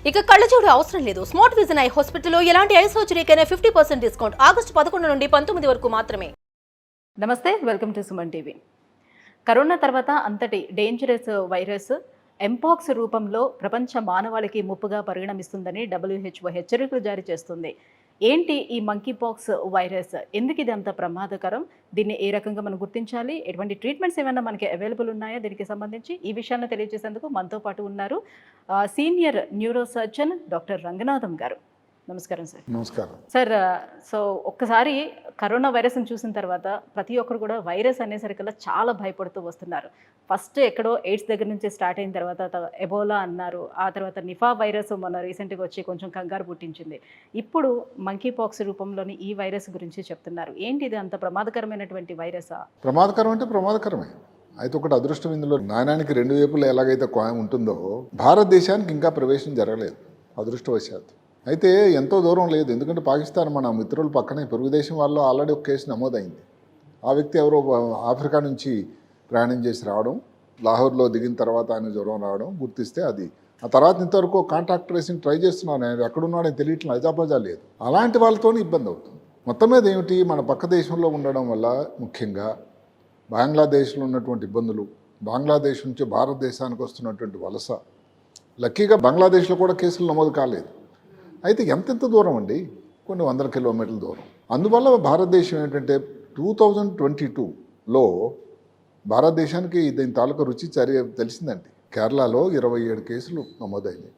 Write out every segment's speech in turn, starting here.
ఇక కళ్ళజోడు అవసరం లేదు. స్మార్ట్ విజన్ ఐ హాస్పిటల్లో ఎలాంటి ఐ సర్జరీకైనా 50% డిస్కౌంట్. ఆగస్టు 11 నుండి 19 వరకు మాత్రమే. నమస్తే, welcome to Suman TV. Corona తర్వాత అంతటి డేంజరస్ వైరస్ ఎంపాక్స్ రూపంలో ప్రపంచ మానవాళికి ముప్పుగా పరిగణమిస్తుందని WHO హెచ్చరికలు జారీ చేస్తుంది. ఏంటి ఈ మంకీపాక్స్ వైరస్? ఎందుకు ఇది అంత ప్రమాదకరం? దీన్ని ఏ రకంగా మనం గుర్తించాలి? ఎటువంటి ట్రీట్మెంట్స్ ఏమైనా మనకి అవైలబుల్ ఉన్నాయా? దీనికి సంబంధించి ఈ విషయాన్ని తెలియజేసేందుకు మనతో పాటు ఉన్నారు senior neuro surgeon doctor Ranganatham గారు. నమస్కారం సార్. నమస్కారం సార్. సో ఒక్కసారి కరోనా వైరస్ని చూసిన తర్వాత ప్రతి ఒక్కరు కూడా వైరస్ అనేసరికల్లా చాలా భయపడుతూ వస్తున్నారు. ఫస్ట్ ఎక్కడో ఎయిడ్స్ దగ్గర నుంచి స్టార్ట్ అయిన తర్వాత ఎబోలా అన్నారు, ఆ తర్వాత నిఫా వైరస్ మొన్న రీసెంట్గా వచ్చి కొంచెం కంగారు పుట్టించింది. ఇప్పుడు మంకీపాక్స్ రూపంలోని ఈ వైరస్ గురించి చెప్తున్నారు. ఏంటి ఇది అంత ప్రమాదకరమైనటువంటి వైరసా? ప్రమాదకరం అంటే ప్రమాదకరమే. అయితే ఒకటి అదృష్టం, ఇందులో నాణానికి రెండు వైపులు ఎలాగైతే కాయం ఉంటుందో భారతదేశానికి ఇంకా ప్రవేశం జరగలేదు అదృష్టవశాత్తు. అయితే ఎంతో దూరం లేదు, ఎందుకంటే పాకిస్తాన్ మన మిత్రుల పక్కనే పొరుగుదేశం వాళ్ళు ఆల్రెడీ ఒక కేసు నమోదైంది. ఆ వ్యక్తి ఎవరో ఆఫ్రికా నుంచి ప్రయాణం చేసి రావడం, లాహోర్లో దిగిన తర్వాత ఆయన జ్వరం రావడం గుర్తిస్తే అది. ఆ తర్వాత ఇంతవరకు కాంటాక్ట్ ట్రేసింగ్ ట్రై చేస్తున్నాను, ఆయన ఎక్కడున్నాడని తెలియట్లేదు, అజాపజా లేదు. అలాంటి వాళ్ళతోనే ఇబ్బంది అవుతుంది. మొత్తం మీద ఏమిటి, మన పక్క దేశంలో ఉండడం వల్ల ముఖ్యంగా బంగ్లాదేశ్లో ఉన్నటువంటి ఇబ్బందులు, బంగ్లాదేశ్ నుంచి భారతదేశానికి వస్తున్నటువంటి వలస. లక్కీగా బంగ్లాదేశ్లో కూడా కేసులు నమోదు కాలేదు. అయితే ఎంతెంత దూరం అండి, కొన్ని వందల కిలోమీటర్ల దూరం. అందువల్ల భారతదేశం ఏంటంటే 2022లో భారతదేశానికి దీని తాలూకా రుచి తెలిసిందండి. కేరళలో 27 కేసులు నమోదైనాయి,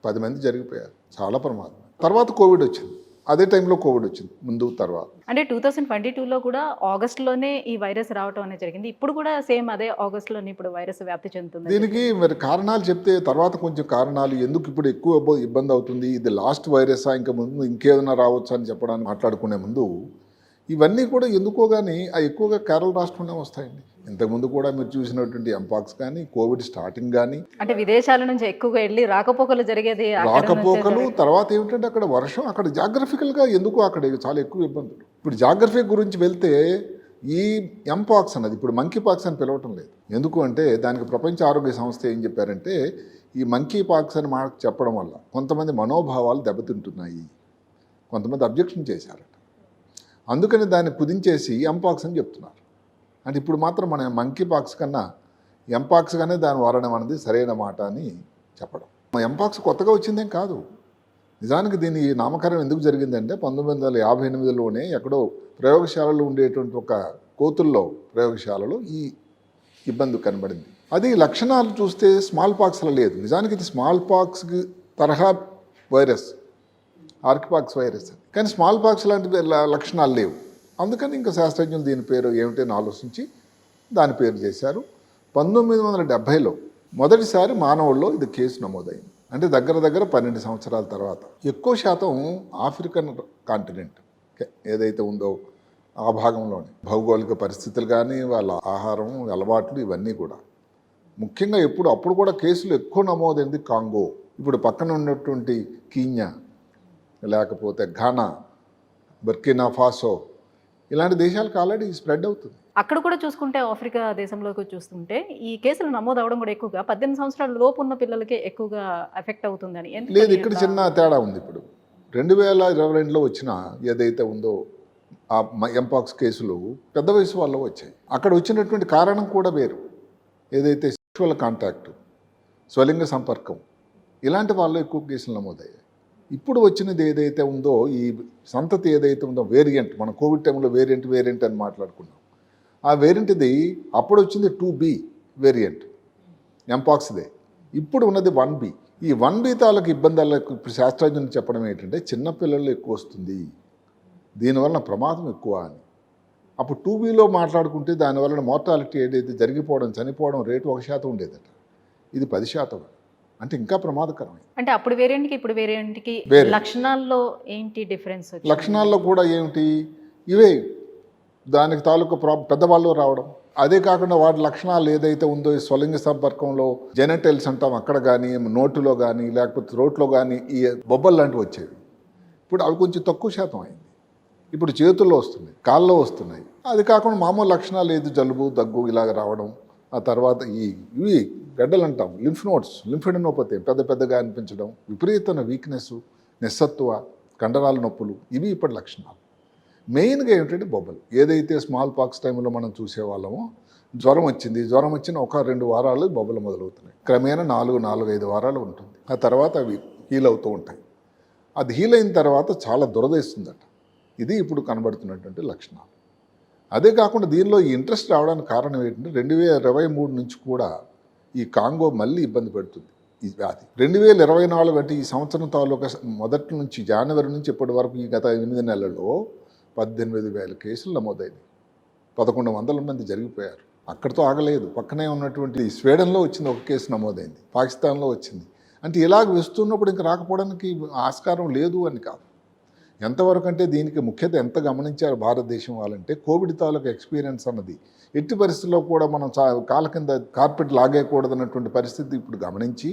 10 మంది జరిగిపోయారు. చాలా ప్రమాదం. తర్వాత కోవిడ్ వచ్చింది, అదే టైంలో కోవిడ్ వచ్చింది, ముందు తర్వాత. అంటే 2022లో కూడా ఆగస్టులోనే ఈ వైరస్ రావటం అనేది జరిగింది. ఇప్పుడు కూడా సేమ్ అదే ఆగస్టులోనే ఇప్పుడు వైరస్ వ్యాప్తి చెందుతుంది. దీనికి మరి కారణాలు చెప్తే తర్వాత కొంచెం కారణాలు, ఎందుకు ఇప్పుడు ఎక్కువ ఇబ్బంది అవుతుంది, ఇది లాస్ట్ వైరసా, ఇంకా ముందు ఇంకేదైనా రావచ్చు అని చెప్పడానికి మాట్లాడుకునే ముందు ఇవన్నీ కూడా ఎందుకో కానీ ఎక్కువగా కేరళ రాష్ట్రంలో వస్తాయండి. ఇంతకుముందు కూడా మీరు చూసినటువంటి ఎంపాక్స్ కానీ, కోవిడ్ స్టార్టింగ్ కానీ, అంటే విదేశాల నుంచి ఎక్కువగా వెళ్ళి రాకపోకలు జరిగేది. రాకపోకలు తర్వాత ఏమిటంటే అక్కడ వర్షం, అక్కడ జాగ్రఫికల్గా ఎందుకో అక్కడ చాలా ఎక్కువ ఇబ్బందులు. ఇప్పుడు జాగ్రఫీ గురించి వెళ్తే ఈ ఎంపాక్స్ అన్నది ఇప్పుడు మంకీపాక్స్ అని పిలవటం లేదు. ఎందుకు అంటే దానికి ప్రపంచ ఆరోగ్య సంస్థ ఏం చెప్పారంటే, ఈ మంకీపాక్స్ అని మనకు చెప్పడం వల్ల కొంతమంది మనోభావాలు దెబ్బతింటున్నాయి, కొంతమంది అబ్జెక్షన్ చేశారట. అందుకని దాన్ని కుదించేసి ఎంపాక్స్ అని చెప్తున్నారు. అంటే ఇప్పుడు మాత్రం మన మంకీపాక్స్ కన్నా ఎంపాక్స్ కానీ దాని వాడడం అనేది సరైన మాట అని చెప్పడం. ఎంపాక్స్ కొత్తగా వచ్చిందేం కాదు. నిజానికి దీని నామకరణం ఎందుకు జరిగిందంటే 1958లోనే ఎక్కడో ప్రయోగశాలలో ఉండేటువంటి ఒక కోతుల్లో ప్రయోగశాలలో ఈ ఇబ్బంది కనబడింది. అది లక్షణాలు చూస్తే స్మాల్ పాక్స్లో లేదు. నిజానికి ఇది స్మాల్ పాక్స్కి తరహా వైరస్, ఆర్కిపాక్స్ వైరస్, కానీ స్మాల్ పాక్స్ లాంటి లక్షణాలు లేవు. అందుకని ఇంకా శాస్త్రజ్ఞులు దీని పేరు ఏమిటని ఆలోచించి దాని పేరు చేశారు. 1970లో మొదటిసారి మానవుల్లో ఇది కేసు నమోదైంది. అంటే దగ్గర 12 సంవత్సరాల తర్వాత. ఎక్కువ శాతం ఆఫ్రికన్ కాంటినెంట్ ఏదైతే ఉందో ఆ భాగంలోనే భౌగోళిక పరిస్థితులు కానీ, వాళ్ళ ఆహారం అలవాట్లు ఇవన్నీ కూడా ముఖ్యంగా అప్పుడు కూడా కేసులు ఎక్కువ నమోదైంది కాంగో, ఇప్పుడు పక్కన ఉన్నటువంటి కీన్యా, లేకపోతే ఘానా, బర్కినా ఫాసో, ఇలాంటి దేశాలకు ఆల్రెడీ స్ప్రెడ్ అవుతుంది. అక్కడ కూడా చూసుకుంటే ఆఫ్రికా దేశంలోకి చూస్తుంటే ఈ కేసులు నమోదు అవడం కూడా ఎక్కువగా 18 సంవత్సరాల లోపు ఉన్న పిల్లలకే ఎక్కువగా ఎఫెక్ట్ అవుతుందని. లేదు, ఇక్కడ చిన్న తేడా ఉంది. ఇప్పుడు 2022లో వచ్చిన ఏదైతే ఉందో ఆ ఎంపాక్స్ కేసులు పెద్ద వయసు వాళ్ళు వచ్చాయి. అక్కడ వచ్చినటువంటి కారణం కూడా వేరు. ఏదైతే సెక్షువల్ కాంటాక్ట్, స్వలింగ సంపర్కం, ఇలాంటి వాళ్ళు ఎక్కువ కేసులు నమోదయ్యాయి. ఇప్పుడు వచ్చినది ఏదైతే ఉందో ఈ సంతతి ఏదైతే ఉందో వేరియంట్, మన కోవిడ్ టైంలో వేరియంట్ అని మాట్లాడుకున్నాం. ఆ వేరియంట్ది అప్పుడు వచ్చింది 2B వేరియంట్ ఎంపాక్స్దే. ఇప్పుడు ఉన్నది 1B. ఈ 1B తాలకు ఇబ్బందులకు ఇప్పుడు శాస్త్రజ్ఞులు చెప్పడం ఏంటంటే చిన్నపిల్లలు ఎక్కువ వస్తుంది, దీనివలన ప్రమాదం ఎక్కువ అని. అప్పుడు 2Bలో మాట్లాడుకుంటే దానివలన మోర్టాలిటీ ఏదైతే జరిగిపోవడం, చనిపోవడం రేటు 1% ఉండేదట, ఇది 10%. అంటే ఇంకా ప్రమాదకరమే. అంటే అప్పుడు వేరియంట్కి ఇప్పుడు వేరియంట్కి లక్షణాల్లో ఏంటి డిఫరెన్స్? లక్షణాల్లో కూడా ఏమిటి, ఇవే దానికి తాలూకు పెద్దవాళ్ళు రావడం. అదే కాకుండా వాటి లక్షణాలు ఏదైతే ఉందో ఈ స్వలింగ సంపర్కంలో జెనటైల్స్ అంటాం, అక్కడ కానీ నోటులో కానీ లేకపోతే థ్రోట్లో కానీ ఈ బొబ్బలు లాంటివి వచ్చేవి. ఇప్పుడు అవి కొంచెం తక్కువ శాతం అయింది. ఇప్పుడు చేతుల్లో వస్తున్నాయి, కాళ్ళలో వస్తున్నాయి. అది కాకుండా మామూలు లక్షణాలు ఏది జలుబు, దగ్గు ఇలాగ రావడం, ఆ తర్వాత ఇవి గడ్డలు అంటాం, లింఫ్ నోడ్స్, లింఫెడినోపతి పెద్ద పెద్దగా అనిపించడం, విపరీతమైన వీక్నెస్, నిస్సత్తువ, కండరాల నొప్పులు, ఇవి ఇప్పటి లక్షణాలు. మెయిన్గా ఏమిటంటే బొబ్బలు. ఏదైతే స్మాల్ పాక్స్ టైంలో మనం చూసేవాళ్ళమో, జ్వరం వచ్చిన 1-2 వారాలు బొబ్బలు మొదలవుతున్నాయి. క్రమేణా 4-5 వారాలు ఉంటుంది. ఆ తర్వాత అవి హీల్ అవుతూ ఉంటాయి. అది హీల్ అయిన తర్వాత చాలా దురదేస్తుందట. ఇది ఇప్పుడు కనబడుతున్నటువంటి లక్షణాలు. అదే కాకుండా దీనిలో ఈ ఇంట్రెస్ట్ రావడానికి కారణం ఏంటంటే 2023 నుంచి కూడా ఈ కాంగో మళ్ళీ ఇబ్బంది పెడుతుంది ఈ వ్యాధి. 2024 అంటే ఈ సంవత్సరం తాలూకా మొదటి నుంచి జనవరి నుంచి ఇప్పటి వరకు ఈ గత 8 నెలల్లో 18,000 కేసులు నమోదైనవి. 1,100 మంది జరిగిపోయారు. అక్కడితో ఆగలేదు. పక్కనే ఉన్నటువంటి స్వీడన్లో వచ్చింది, ఒక కేసు నమోదైంది, పాకిస్తాన్లో వచ్చింది. అంటే ఇలాగ వస్తున్నప్పుడు ఇంక రాకపోవడానికి ఆస్కారం లేదు అని కాదు. ఎంతవరకు అంటే దీనికి ముఖ్యత ఎంత గమనించారు భారతదేశం వాళ్ళంటే, కోవిడ్ తాలూకు ఎక్స్పీరియన్స్ అన్నది ఎట్టి పరిస్థితుల్లో కూడా మనం కాళ్ళ కింద కార్పెట్ లాగేయకూడదన్నటువంటి పరిస్థితి ఇప్పుడు గమనించి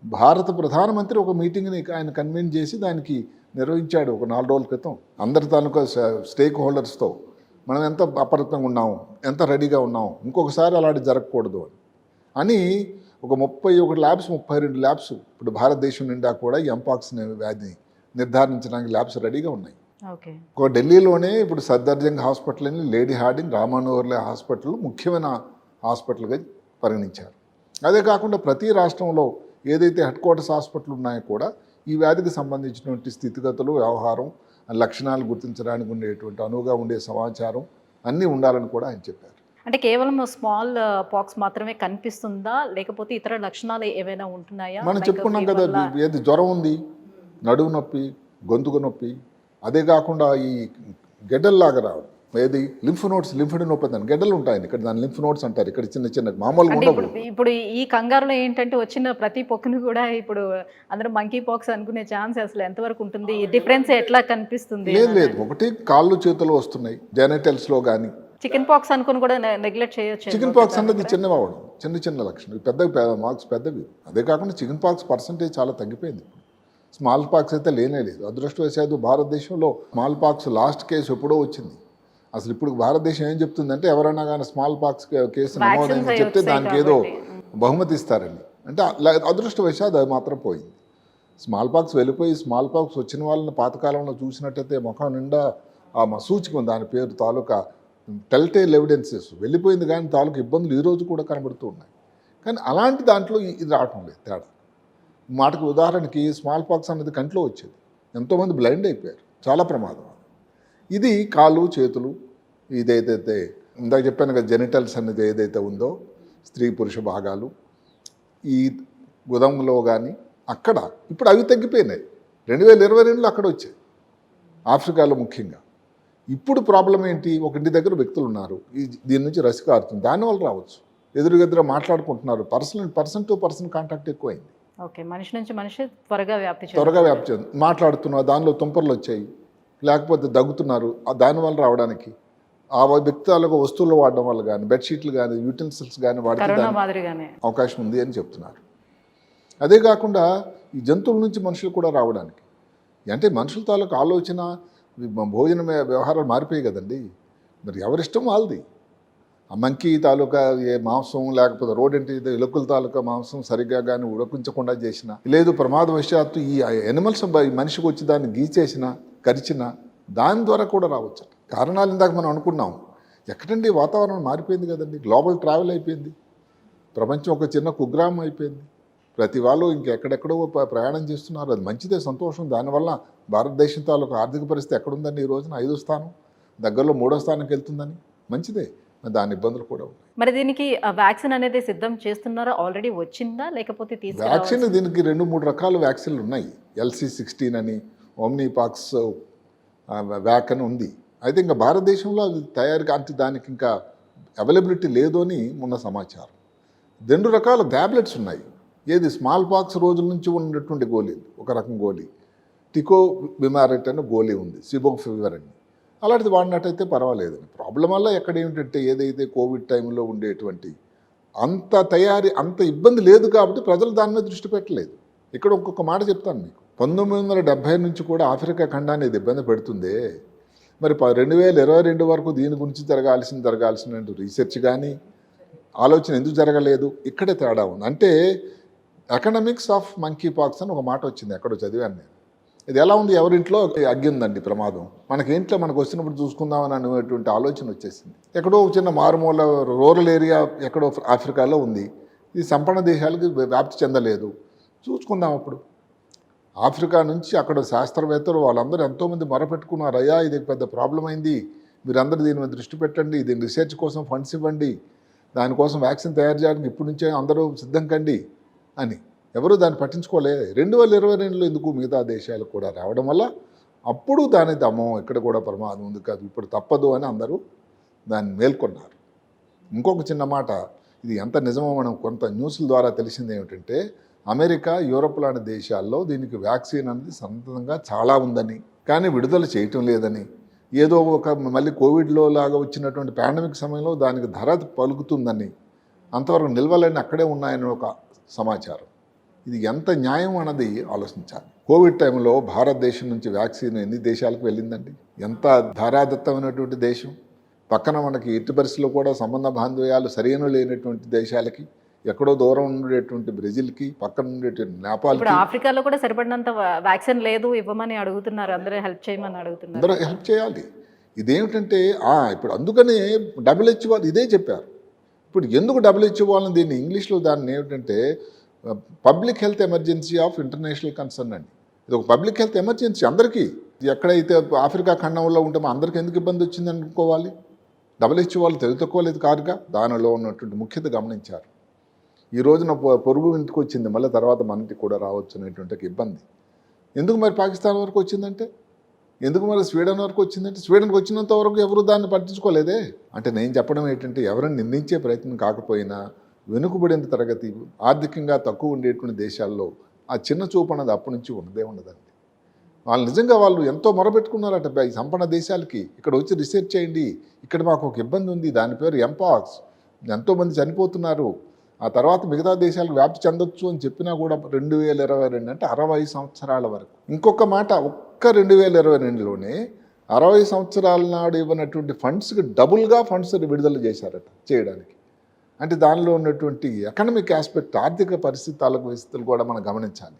భారత ప్రధానమంత్రి ఒక మీటింగ్ని ఆయన కన్వీన్ చేసి దానికి నిర్వహించాడు ఒక 4 రోజుల క్రితం. అందరి తాలూకా స్టేక్ హోల్డర్స్తో మనం ఎంత అప్రమత్తంగా ఉన్నాము, ఎంత రెడీగా ఉన్నాము, ఇంకొకసారి అలాంటి జరగకూడదు అని ఒక 31 ల్యాబ్స్ 32 ల్యాబ్స్ ఇప్పుడు భారతదేశం నిండా కూడా ఈ ఎంపాక్స్ వ్యాధిని నిర్ధారించడానికి ల్యాబ్స్ రెడీగా ఉన్నాయి. ఒక ఢిల్లీలోనే ఇప్పుడు సఫ్దర్జంగ్ హాస్పిటల్ అని, లేడీ హార్డింగ్, రామానోవర్లే హాస్పిటల్ ముఖ్యమైన హాస్పిటల్గా పరిగణించారు. అదే కాకుండా ప్రతి రాష్ట్రంలో ఏదైతే హెడ్ క్వార్టర్స్ హాస్పిటల్ ఉన్నాయో కూడా ఈ వ్యాధికి సంబంధించినటువంటి స్థితిగతులు, వ్యవహారం, లక్షణాలు గుర్తించడానికి ఉండేటువంటి అనువుగా ఉండే సమాచారం అన్నీ ఉండాలని కూడా ఆయన చెప్పారు. అంటే కేవలం స్మాల్ పాక్స్ మాత్రమే కనిపిస్తుందా, లేకపోతే ఇతర లక్షణాలు ఏవైనా ఉంటున్నాయా? మనం చెప్పుకున్నాం కదా, ఏది జ్వరం ఉంది, నడువు నొప్పి, గొంతుకు నొప్పి, అదే కాకుండా ఈ గెడ్డల్లాగా రావడం, ఏది లింఫ్ నోడ్స్, లింఫెడినోపతి అని గెడ్డలు ఉంటాయండి. ఇక్కడ దాని లింఫ్ నోడ్స్ అంటారు. ఇక్కడ చిన్న చిన్న మామూలుగా ఉండవు. ఇప్పుడు ఈ కంగారులో ఏంటంటే వచ్చిన ప్రతి పొక్కును కూడా ఇప్పుడు అందరూ మంకీ పాక్స్ అనుకునే ఛాన్స్ అసలు ఎంతవరకు ఉంటుంది? డిఫరెన్స్ ఎట్లా కనిపిస్తుంది? లేదు, ఒకటి కాళ్ళు చేతులు వస్తున్నాయి, జెనిటల్స్లో కానీ. చికెన్ పాక్స్ అనుకుని కూడా నెగ్లెక్ట్ చేయొచ్చు. చికెన్ పాక్స్ అన్నది చిన్నవడం, చిన్న లక్షణం, పెద్ద మార్క్స్ పెద్దవి. అదే కాకుండా చికెన్ పాక్స్ పర్సంటేజ్ చాలా తగ్గిపోయింది. స్మాల్ పాక్స్ అయితే లేనే లేదు. అదృష్టవశాత్తు భారతదేశంలో స్మాల్ పాక్స్ లాస్ట్ కేసు ఎప్పుడో వచ్చింది. అసలు ఇప్పుడు భారతదేశం ఏం చెప్తుందంటే, ఎవరైనా కానీ స్మాల్ పాక్స్ కేసు నమోదైందని చెప్తే దానికి ఏదో బహుమతి ఇస్తారండి. అంటే అదృష్టవశాత్తు అది మాత్రం పోయింది. స్మాల్ పాక్స్ వెళ్ళిపోయి, స్మాల్ పాక్స్ వచ్చిన వాళ్ళని పాతకాలంలో చూసినట్టయితే ముఖం నిండా ఆ సూచిక ఉంది, దాని పేరు తాలూకా టెల్టేల్ ఎవిడెన్సెస్ వెళ్ళిపోయింది. కానీ తాలూకు ఇబ్బందులు ఈరోజు కూడా కనబడుతూ ఉన్నాయి. కానీ అలాంటి దాంట్లో ఇది రావటం లేదు తేడా. మాటకు ఉదాహరణకి స్మాల్ పాక్స్ అనేది కంట్లో వచ్చేది, ఎంతోమంది బ్లైండ్ అయిపోయారు, చాలా ప్రమాదం. ఇది కాళ్ళు చేతులు, ఇదేదైతే ఇందాక చెప్పాను కదా, జెనిటల్స్ అనేది ఏదైతే ఉందో, స్త్రీ పురుష భాగాలు, ఈ గుదంలో కానీ అక్కడ ఇప్పుడు అవి తగ్గిపోయినాయి. 2022లో అక్కడ వచ్చాయి, ఆఫ్రికాలో ముఖ్యంగా. ఇప్పుడు ప్రాబ్లం ఏంటి, ఒక ఇంటి దగ్గర వ్యక్తులు ఉన్నారు, దీని నుంచి రసి కారుతుంది, దానివల్ల రావచ్చు. ఎదురుగెదురు మాట్లాడుకుంటున్నారు, పర్సన్ టు పర్సన్ కాంటాక్ట్ ఎక్కువైంది. ఓకే, మనిషి నుంచి మనిషి త్వరగా వ్యాప్తి చెంది మాట్లాడుతున్నారు, దానిలో తుంపర్లు వచ్చాయి, లేకపోతే దగ్గుతున్నారు, దానివల్ల రావడానికి ఆ వ్యక్తులకు వస్తువులు వాడడం వల్ల కానీ, బెడ్షీట్లు కానీ, యూటెన్సిల్స్ కానీ వాడితే అవకాశం ఉంది అని చెప్తున్నారు. అదే కాకుండా ఈ జంతువుల నుంచి మనుషులు కూడా రావడానికి, అంటే మనుషుల తాలూకు ఆలోచన, భోజన వ్యవహారాలు మారిపోయాయి కదండి. మరి ఎవరిష్టం వాళ్ళది. ఆ మంకీ తాలూకా ఏ మాంసం, లేకపోతే రోడెంట్ ఎలుకల తాలూకా మాంసం సరిగ్గా కానీ ఉడకించకుండా చేసిన, లేదు ప్రమాదవశాత్తు ఈ ఎనిమల్స్ మనిషికి వచ్చి దాన్ని గీచేసిన, కరిచిన, దాని ద్వారా కూడా రావచ్చు. కారణాలు ఇందాక మనం అనుకున్నాం. ఎక్కడండి వాతావరణం మారిపోయింది కదండి, గ్లోబల్ ట్రావెల్ అయిపోయింది, ప్రపంచం ఒక చిన్న కుగ్రామం అయిపోయింది. ప్రతి వాళ్ళు ఇంకెక్కడెక్కడో ప్రయాణం చేస్తున్నారు. అది మంచిదే, సంతోషం. దానివల్ల భారతదేశం తాలూకు ఆర్థిక పరిస్థితి ఎక్కడుందండి ఈ రోజున? 5వ స్థానం, దగ్గరలో 3వ స్థానానికి వెళ్తుందని, మంచిదే. దాని ఇబ్బందులు కూడా ఉన్నాయి. మరి దీనికి వ్యాక్సిన్ అనేది సిద్ధం చేస్తున్నారా? ఆల్రెడీ వచ్చిందా, లేకపోతే వ్యాక్సిన్? దీనికి 2-3 రకాల వ్యాక్సిన్లు ఉన్నాయి. LC16 అని, ఓమ్నీపాక్స్ వ్యాక్ అని ఉంది. అయితే ఇంకా భారతదేశంలో అది తయారు అంటే దానికి ఇంకా అవైలబిలిటీ లేదు అని ఉన్న సమాచారం. 2 రకాల ట్యాబ్లెట్స్ ఉన్నాయి. ఏది స్మాల్ పాక్స్ రోజుల నుంచి ఉన్నటువంటి గోళీలు, ఒక రకం గోళీ, టికో బిమారెట్ అని గోళీ ఉంది, సిబోఫివర్ అని. అలాంటిది వాడినట్టయితే పర్వాలేదని. ప్రాబ్లం వల్ల ఎక్కడ ఏమిటంటే, ఏదైతే కోవిడ్ టైంలో ఉండేటువంటి అంత తయారీ, అంత ఇబ్బంది లేదు కాబట్టి ప్రజలు దాని మీద దృష్టి పెట్టలేదు. ఇక్కడ ఒక్కొక్క మాట చెప్తాను మీకు. 1970 నుంచి కూడా ఆఫ్రికా ఖండాన్ని ఇది ఇబ్బంది పెడుతుందే. మరి 2022 వరకు దీని గురించి జరగాల్సిన రీసెర్చ్ కానీ, ఆలోచన ఎందుకు జరగలేదు, ఇక్కడే తేడా ఉంది. అంటే ఎకనామిక్స్ ఆఫ్ మంకీ పాక్స్ అని ఒక మాట వచ్చింది, ఎక్కడో చదివాను నేను. ఇది ఎలా ఉంది, ఎవరింట్లో అగ్గి ఉందండి ప్రమాదం, మనకి వచ్చినప్పుడు చూసుకుందామని అనేటువంటి ఆలోచన వచ్చేసింది. ఎక్కడో చిన్న మారుమూల రూరల్ ఏరియా ఎక్కడో ఆఫ్రికాలో ఉంది, ఇది సంపన్న దేశాలకు వ్యాప్తి చెందలేదు, చూసుకుందాం. అప్పుడు ఆఫ్రికా నుంచి అక్కడ శాస్త్రవేత్తలు వాళ్ళందరూ ఎంతోమంది మొరపెట్టుకున్నారు, అయ్యా ఇది పెద్ద ప్రాబ్లం అయింది, మీరందరూ దీని మీద దృష్టి పెట్టండి, దీని రీసెర్చ్ కోసం ఫండ్స్ ఇవ్వండి, దానికోసం వ్యాక్సిన్ తయారు చేయడానికి ఇప్పటి నుంచే అందరూ సిద్ధం కండి అని. ఎవరు దాన్ని పట్టించుకోలేదు. 2022లో ఎందుకు మిగతా దేశాలకు కూడా రావడం వల్ల అప్పుడు దాని అమ్మో ఇక్కడ కూడా ప్రమాదం ఉంది కాదు, ఇప్పుడు తప్పదు అని అందరూ దాన్ని మేల్కొన్నారు. ఇంకొక చిన్న మాట, ఇది ఎంత నిజమో మనం కొంత న్యూస్ల ద్వారా తెలిసింది ఏమిటంటే, అమెరికా, యూరోప్ లాంటి దేశాల్లో దీనికి వ్యాక్సిన్ అనేది సొంతంగా చాలా ఉందని, కానీ విడుదల చేయటం లేదని, ఏదో ఒక మళ్ళీ కోవిడ్లో లాగా వచ్చినటువంటి పాండమిక్ సమయంలో దానికి ధర పలుకుతుందని, అంతవరకు నిల్వలన్నీ అక్కడే ఉన్నాయని ఒక సమాచారం. ఇది ఎంత న్యాయం అన్నది ఆలోచించాలి. కోవిడ్ టైంలో భారతదేశం నుంచి వ్యాక్సిన్ ఎన్ని దేశాలకు వెళ్ళిందండి, ఎంత ధారాదత్తమైనటువంటి దేశం. పక్కన మనకి ఎట్టి పరిస్థితుల్లో కూడా సంబంధ బాంధవ్యాలు సరైన లేనటువంటి దేశాలకి, ఎక్కడో దూరం ఉండేటువంటి బ్రెజిల్కి, పక్కన ఉండేటువంటి నేపాల్కి, ఆఫ్రికాలో కూడా సరిపడినంత వ్యాక్సిన్ లేదు, ఇవ్వమని అడుగుతున్నారు, అందరూ హెల్ప్ చేయమని అడుగుతున్నారు. అందరూ హెల్ప్ చేయాలి. ఇదేమిటంటే ఇప్పుడు అందుకనే WHO వాళ్ళు ఇదే చెప్పారు. ఇప్పుడు ఎందుకు WHO వాళ్ళని దీన్ని ఇంగ్లీష్లో దాన్ని ఏమిటంటే public health emergency of international concern అండి. ఇది ఒక పబ్లిక్ హెల్త్ ఎమర్జెన్సీ అందరికీ. ఎక్కడైతే ఆఫ్రికా ఖండంలో ఉంటామో అందరికీ ఎందుకు ఇబ్బంది వచ్చింది అనుకోవాలి. WHO వాళ్ళు తెలివి తక్కువ లేదు కాదుగా, దానిలో ఉన్నటువంటి ముఖ్యత గమనించారు. ఈ రోజున పొరుగు ఇంటికి వచ్చింది, మళ్ళీ తర్వాత మన ఇంటికి కూడా రావచ్చు అనేటువంటి ఇబ్బంది. ఎందుకు మరి పాకిస్తాన్ వరకు వచ్చిందంటే, ఎందుకు మరి స్వీడన్ వరకు వచ్చిందంటే, స్వీడన్కి వచ్చినంత వరకు ఎవరు దాన్ని పట్టించుకోలేదే. అంటే నేను చెప్పడం ఏంటంటే, ఎవరిని నిందించే ప్రయత్నం కాకపోయినా వెనుకబడిన తరగతి, ఆర్థికంగా తక్కువ ఉండేటువంటి దేశాల్లో ఆ చిన్న చూపు అన్నది అప్పటి నుంచి ఉండదండి. వాళ్ళు నిజంగా వాళ్ళు ఎంతో మొరపెట్టుకున్నారట ఈ సంపన్న దేశాలకి, ఇక్కడ వచ్చి రీసెర్చ్ చేయండి, ఇక్కడ మాకు ఒక ఇబ్బంది ఉంది, దాని పేరు ఎంపాక్స్, ఎంతోమంది చనిపోతున్నారు, ఆ తర్వాత మిగతా దేశాలకు వ్యాప్తి చెందొచ్చు అని చెప్పినా కూడా 2022 అంటే 60 సంవత్సరాల వరకు. ఇంకొక మాట, ఒక్క 2022లోనే 60 సంవత్సరాల నాడు ఇవ్వనటువంటి ఫండ్స్కి డబుల్గా ఫండ్స్ విడుదల చేశారట చేయడానికి. అంటే దానిలో ఉన్నటువంటి ఎకనామిక్ ఆస్పెక్ట్, ఆర్థిక పరిస్థితులు కూడా మనం గమనించాలి.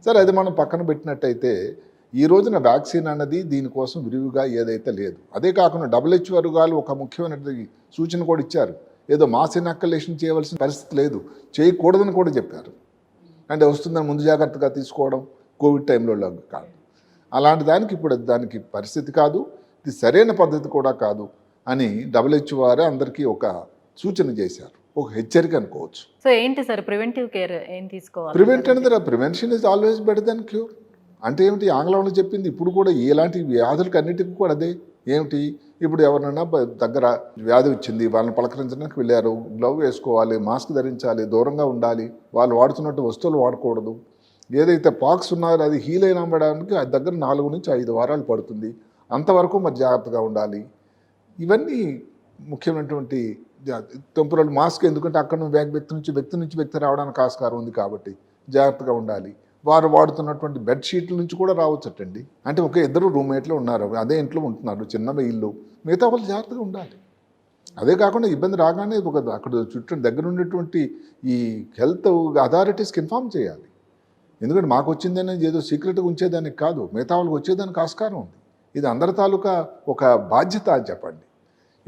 సరే, అది మనం పక్కన పెట్టినట్టయితే ఈ రోజున వ్యాక్సిన్ అన్నది దీనికోసం విరివిగా ఏదైతే లేదు. అదే కాకుండా WHO వర్గాలు ఒక ముఖ్యమైనటువంటి సూచన కూడా ఇచ్చారు, ఏదో మాస్ ఇనాక్యులేషన్ చేయవలసిన పరిస్థితి లేదు, చేయకూడదని కూడా చెప్పారు. అంటే వస్తుందని ముందు జాగ్రత్తగా తీసుకోవడం కోవిడ్ టైంలో కాదు. అలాంటి దానికి ఇప్పుడు దానికి పరిస్థితి కాదు, ఇది సరైన పద్ధతి కూడా కాదు అని WHO వారే అందరికీ ఒక సూచన చేశారు, ఒక హెచ్చరిక అనుకోవచ్చు. సో ఏంటి సార్ ప్రివెంటివ్ కేర్ ఏం తీసుకోవాలి? Prevention is always better than cure. అంటే ఏమిటి, ఆంగ్లంలో చెప్పింది ఇప్పుడు కూడా ఎలాంటి వ్యాధులకి అన్నిటికీ కూడా అదే. ఏమిటి, ఇప్పుడు ఎవరినైనా దగ్గర వ్యాధి వచ్చింది, వాళ్ళని పలకరించడానికి వెళ్ళారు, గ్లవ్ వేసుకోవాలి, మాస్క్ ధరించాలి, దూరంగా ఉండాలి, వాళ్ళు వాడుతున్నట్టు వస్తువులు వాడకూడదు. ఏదైతే పాక్స్ ఉన్నారో అది హీల్ అయినడానికి అది దగ్గర 4 నుంచి 5 వారాలు పడుతుంది, అంతవరకు మరి జాగ్రత్తగా ఉండాలి. ఇవన్నీ ముఖ్యమైనటువంటి టెంపరల్ మాస్క్, ఎందుకంటే అక్కడ వ్యక్తి నుంచి వ్యక్తి రావడానికి ఆస్కారం ఉంది కాబట్టి జాగ్రత్తగా ఉండాలి. వారు వాడుతున్నటువంటి బెడ్షీట్ల నుంచి కూడా రావచ్చటండి. అంటే ఒక 2 రూమ్మేట్లు ఉన్నారు, అదే ఇంట్లో ఉంటున్నారు, చిన్న ఇల్లు, మిగతా వాళ్ళు జాగ్రత్తగా ఉండాలి. అదే కాకుండా ఇబ్బంది రాగానే అక్కడ చుట్టూ దగ్గర ఉండేటువంటి ఈ హెల్త్ అథారిటీస్కి ఇన్ఫార్మ్ చేయాలి. ఎందుకంటే మాకు వచ్చిందని ఏదో సీక్రెట్గా ఉంచేదానికి కాదు, మిగతా వాళ్ళకి వచ్చేదానికి ఆస్కారం ఉంది. ఇది అందరి తాలూకా ఒక బాధ్యత అని చెప్పండి.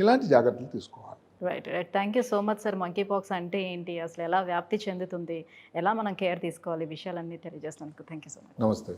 ఇలాంటి జాగ్రత్తలు తీసుకోవాలి. Right. Thank you so much sir. Monkey pox అంటే ఏంటి, అసలు ఎలా వ్యాప్తి చెందుతుంది, ఎలా మనం కేర్ తీసుకోవాలి, విషయాలన్నీ తెలియజేసినందుకు థ్యాంక్ యూ సో మచ్. నమస్తే.